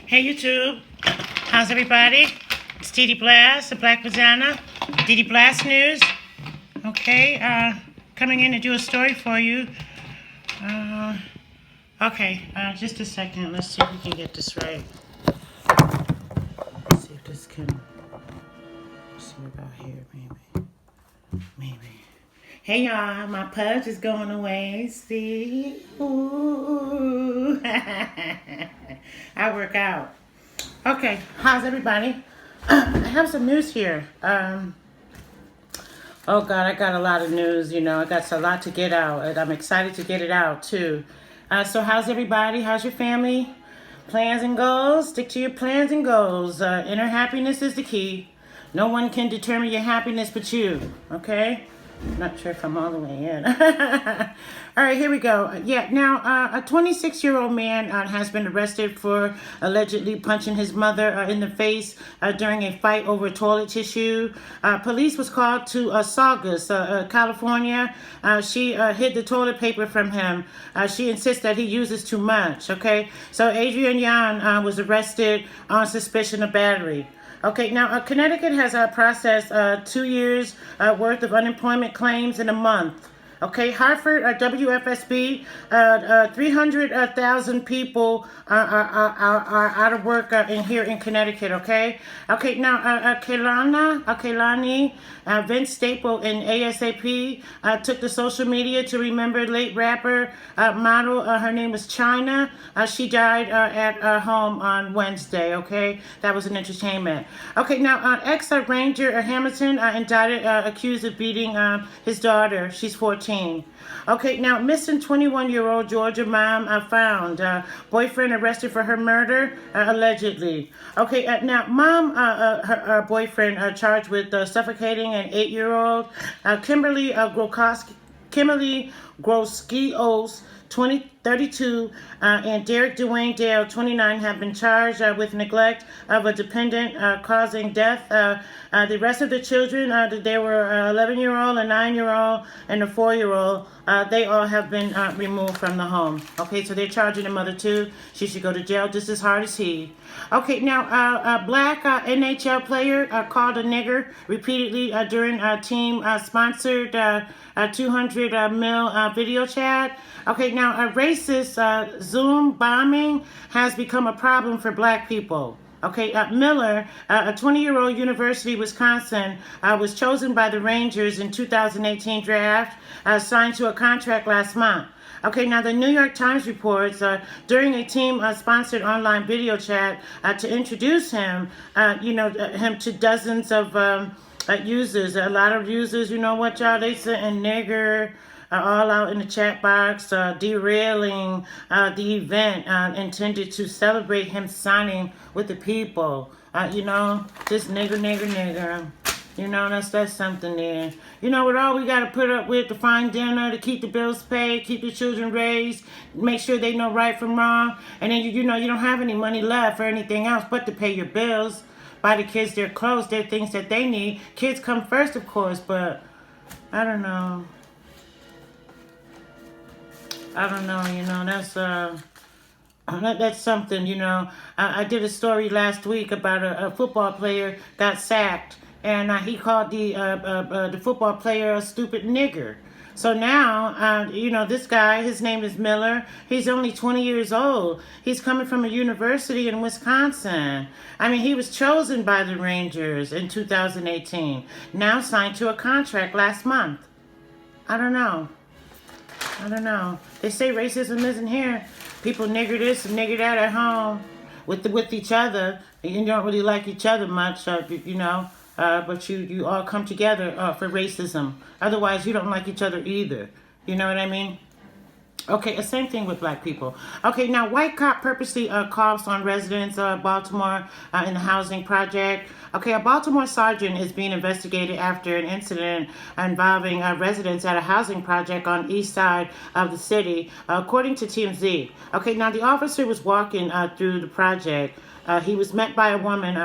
Hey YouTube, how's everybody? It's DEDEBLASS, the Black Vagina, DEDEBLASS News. Okay, coming in to do a story for you. Just a second. Let's see if we can get this right. Let's see if this can. Let's see about here, maybe. Hey y'all, my pudge is going away. See, ooh, I work out. Okay, how's everybody? I have some news here. Oh God, I got a lot of news. I got a lot to get out, and I'm excited to get it out too. So how's everybody? How's your family? Plans and goals? Stick to your plans and goals. Inner happiness is the key. No one can determine your happiness but you. Okay? Not sure if I'm all the way in. All right, here we go. A 26-year-old man has been arrested for allegedly punching his mother in the face during a fight over toilet tissue. Police was called to Saugus, California. She hid the toilet paper from him. She insists that he uses too much, okay? So Adrian Yan was arrested on suspicion of battery. Okay, now Connecticut has processed 2 years worth of unemployment claims in a month. Okay, Hartford, WFSB, 300,000 people are out of work here in Connecticut, okay? Okay, now Kaylani, Vince Staple and ASAP took to social media to remember late rapper model. Her name was China. She died at home on Wednesday, okay? That was an entertainment. Okay, now ex-Ranger Hamilton indicted, accused of beating his daughter. She's 14. Okay, now missing 21-year-old Georgia mom found. Boyfriend arrested for her murder, allegedly. Okay, now mom, her boyfriend charged with suffocating an 8-year-old. Kimberly Groskios, 32, and Derek Dwayne Dale, 29, have been charged with neglect of a dependent causing death. The rest of the children, they were 11-year-old, a 9-year-old, and a 4-year-old. They all have been removed from the home. Okay, so they're charging the mother too. She should go to jail just as hard as he. Okay, now a black NHL player called a nigger repeatedly during a team-sponsored 200 mil video chat. Okay, now a racist Zoom bombing has become a problem for black people. Okay, Miller, a 20-year-old University of Wisconsin, was chosen by the Rangers in 2018 draft, signed to a contract last month. Okay, now the New York Times reports during a team-sponsored online video chat to introduce him, him to dozens of users. A lot of users, you know what, y'all, they sitting nigger all out in the chat box, derailing the event intended to celebrate him signing with the people. Just nigger. That's something there. With all we got to put up with to find dinner, to keep the bills paid, keep the children raised, make sure they know right from wrong, and then you don't have any money left for anything else but to pay your bills, buy the kids their clothes, their things that they need. Kids come first, of course, but I don't know. That's something, I did a story last week about a football player got sacked, and he called the football player a stupid nigger. So now, this guy, his name is Miller. He's only 20 years old. He's coming from a university in Wisconsin. He was chosen by the Rangers in 2018. Now signed to a contract last month. I don't know. They say racism isn't here. People nigger this and nigger that at home with each other. You don't really like each other much, but you all come together for racism. Otherwise, you don't like each other either. You know what I mean? Okay, the same thing with black people. Okay, now white cop purposely coughs on residents of Baltimore in the housing project. Okay, a Baltimore sergeant is being investigated after an incident involving residents at a housing project on the east side of the city, according to TMZ. Okay, now the officer was walking through the project. He was met by a woman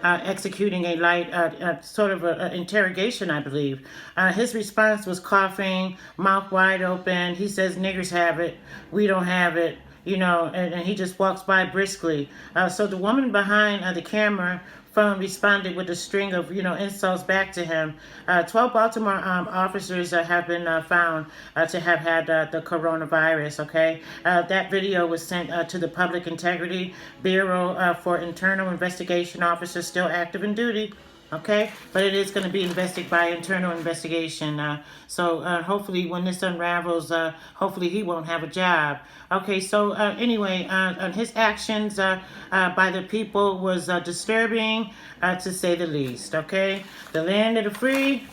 executing a light sort of an interrogation, I believe. His response was coughing, mouth wide open. He says, niggers have it. We don't have it. and he just walks by briskly. So the woman behind the camera phone responded with a string of, insults back to him. 12 Baltimore officers have been found to have had the coronavirus, okay? That video was sent to the Public Integrity Bureau for internal investigation officers still active in duty. Okay, but it is going to be investigated by internal investigation. So hopefully, when this unravels, hopefully he won't have a job. Okay, so anyway, his actions by the people was disturbing, to say the least. Okay, the land of the free.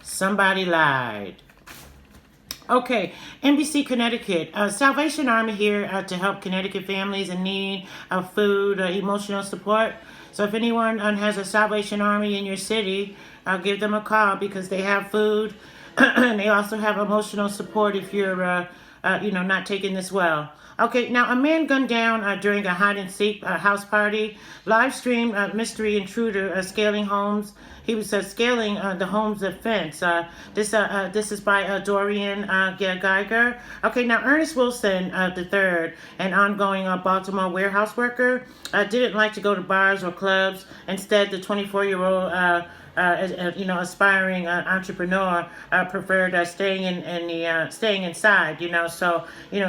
Somebody lied. Okay, NBC Connecticut. Salvation Army here to help Connecticut families in need of food, emotional support. So if anyone has a Salvation Army in your city, give them a call because they have food and they also have emotional support if you're, not taking this well. Okay, now a man gunned down during a hide-and-seek house party. Live stream mystery intruder scaling homes. He was scaling the home's fence. This is by Dorian Geiger. Okay, now Ernest Wilson III, an ongoing Baltimore warehouse worker, didn't like to go to bars or clubs. Instead, the 24-year-old aspiring entrepreneur preferred staying inside,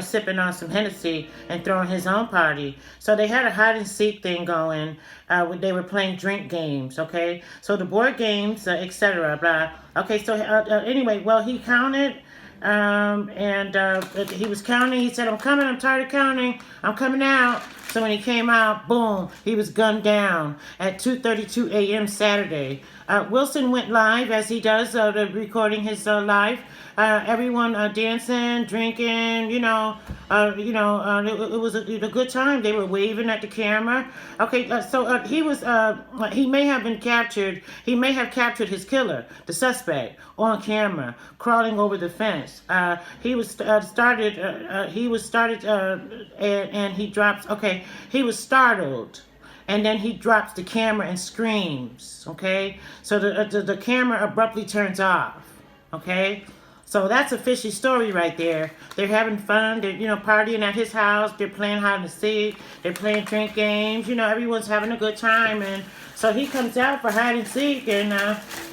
sipping on some Hennessy and throwing his own party. So they had a hide and seek thing going. They were playing drink games, okay? So the board games, etc. Blah. Okay, so anyway, well, he counted. He was counting. He said, "I'm coming. I'm tired of counting. I'm coming out." So when he came out, boom, he was gunned down at 2:32 a.m. Saturday. Wilson went live, as he does, recording his live. Everyone dancing, drinking, it was a good time. They were waving at the camera. Okay, so he may have been captured. He may have captured his killer, the suspect, on camera, crawling over the fence. He was started, and he drops, okay, he was startled. And then he drops the camera and screams, okay? So the camera abruptly turns off, okay? So that's a fishy story right there. They're having fun. They're, partying at his house. They're playing hide and seek. They're playing drink games. Everyone's having a good time. And so he comes out for hide and seek, and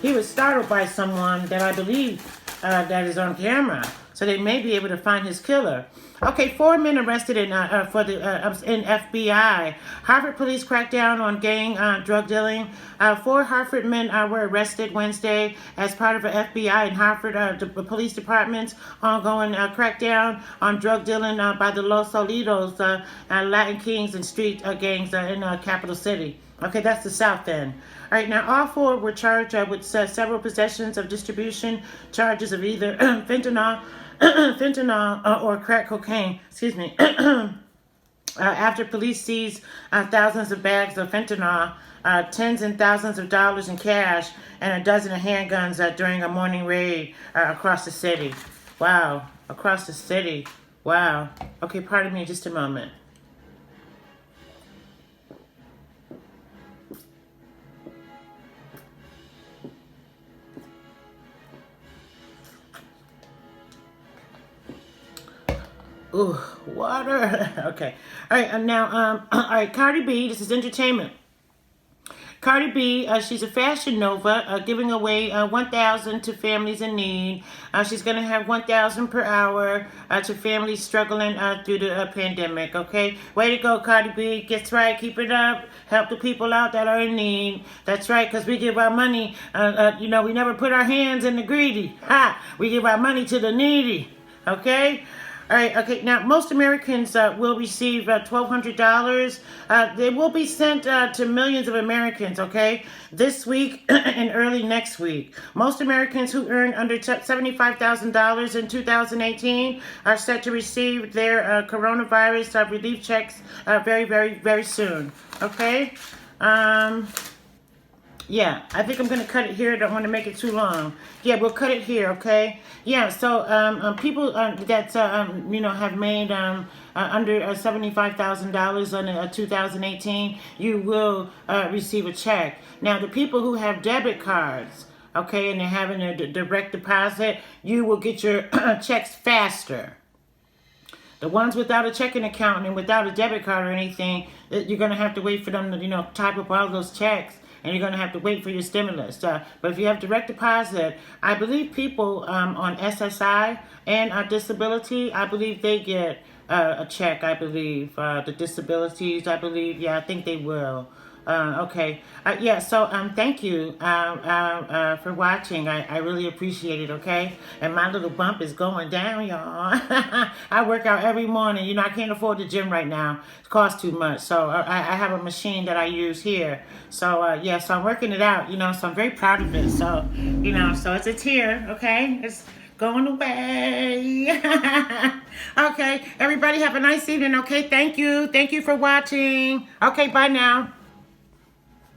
he was startled by someone that I believe that is on camera. So they may be able to find his killer. Okay, 4 men arrested in FBI. Harvard police cracked down on gang drug dealing. 4 Harvard men were arrested Wednesday as part of an FBI and Harvard the police department's ongoing crackdown on drug dealing by the Los Solitos, Latin Kings, and street gangs in Capital City. Okay, that's the South End. All right, now all 4 were charged with several possessions of distribution charges of either fentanyl or crack cocaine, after police seized thousands of bags of fentanyl, tens and thousands of dollars in cash, and a dozen of handguns during a morning raid across the city. Wow, across the city. Wow. Okay, pardon me just a moment. Ooh, water. Okay. All right. Now, all right. Cardi B. This is entertainment. Cardi B. She's a fashion nova, giving away $1,000 to families in need. She's gonna have $1,000 per hour to families struggling through the pandemic. Okay. Way to go, Cardi B. Gets right. Keep it up. Help the people out that are in need. That's right. Cause we give our money. We never put our hands in the greedy. Ha! We give our money to the needy. Okay. All right, okay, now most Americans will receive $1,200. They will be sent to millions of Americans, okay, this week and early next week. Most Americans who earn under $75,000 in 2018 are set to receive their coronavirus relief checks very, very, very soon, okay? Yeah, I think I'm going to cut it here. I don't want to make it too long. Yeah, we'll cut it here, okay? Yeah, so people that, have made under $75,000 in 2018, you will receive a check. Now, the people who have debit cards, okay, and they're having a direct deposit, you will get your checks faster. The ones without a checking account and without a debit card or anything, you're going to have to wait for them to, type up all those checks. And you're going to have to wait for your stimulus. But if you have direct deposit, I believe people on SSI and disability, I believe they get a check, I believe. The disabilities, I believe, yeah, I think they will. Okay. Yeah, so thank you for watching. I really appreciate it, okay? And my little bump is going down, y'all. I work out every morning. I can't afford the gym right now. It costs too much. So I have a machine that I use here. So, yeah, so I'm working it out, so I'm very proud of it. So, so it's here, okay? It's going away. Okay, everybody have a nice evening, okay? Thank you. Thank you for watching. Okay, bye now.